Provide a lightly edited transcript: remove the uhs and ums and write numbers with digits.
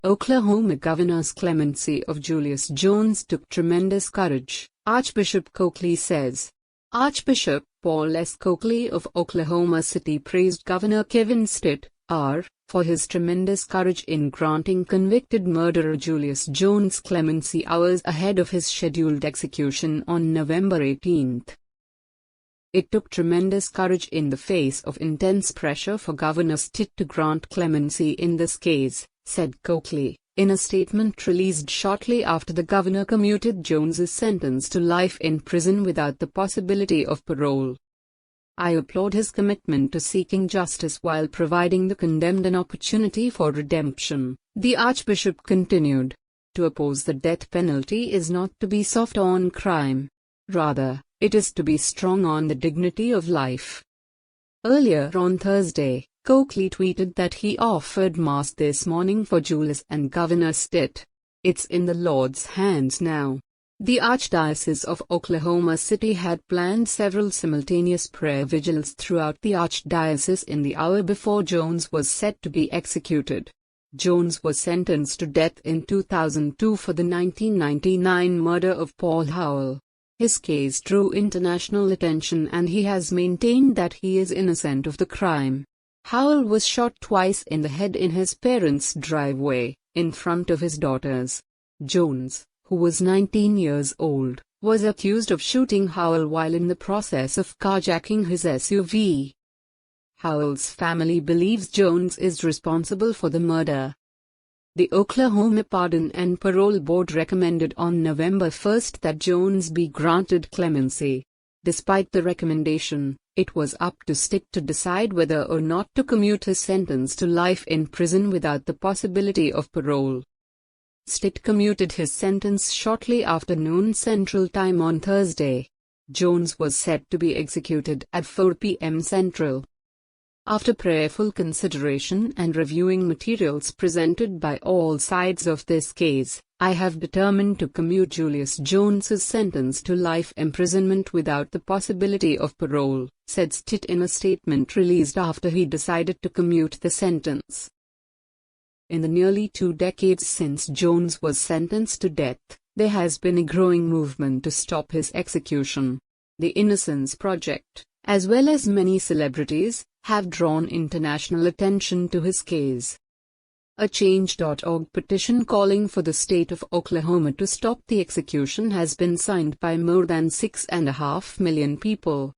Oklahoma governor's clemency of Julius Jones took tremendous courage, Archbishop Coakley says. Archbishop Paul S. Coakley of Oklahoma City praised Governor Kevin Stitt, R., for his tremendous courage in granting convicted murderer Julius Jones clemency hours ahead of his scheduled execution on November 18. It took tremendous courage in the face of intense pressure for Governor Stitt to grant clemency in this case, said Coakley, in a statement released shortly after the governor commuted Jones's sentence to life in prison without the possibility of parole. I applaud his commitment to seeking justice while providing the condemned an opportunity for redemption, the Archbishop continued. To oppose the death penalty is not to be soft on crime. Rather, it is to be strong on the dignity of life. Earlier on Thursday, Coakley tweeted that he offered Mass this morning for Julius and Governor Stitt. It's in the Lord's hands now. The Archdiocese of Oklahoma City had planned several simultaneous prayer vigils throughout the Archdiocese in the hour before Jones was set to be executed. Jones was sentenced to death in 2002 for the 1999 murder of Paul Howell. His case drew international attention and he has maintained that he is innocent of the crime. Howell was shot twice in the head in his parents' driveway, in front of his daughters. Jones, who was 19 years old, was accused of shooting Howell while in the process of carjacking his SUV. Howell's family believes Jones is responsible for the murder. The Oklahoma Pardon and Parole Board recommended on November 1 that Jones be granted clemency. Despite the recommendation, it was up to Stitt to decide whether or not to commute his sentence to life in prison without the possibility of parole. Stitt commuted his sentence shortly after noon Central Time on Thursday. Jones was set to be executed at 4 p.m. Central. After prayerful consideration and reviewing materials presented by all sides of this case, I have determined to commute Julius Jones's sentence to life imprisonment without the possibility of parole, said Stitt in a statement released after he decided to commute the sentence. In the nearly 2 decades since Jones was sentenced to death, there has been a growing movement to stop his execution. The Innocence Project, as well as many celebrities, have drawn international attention to his case. A Change.org petition calling for the state of Oklahoma to stop the execution has been signed by more than 6.5 million people.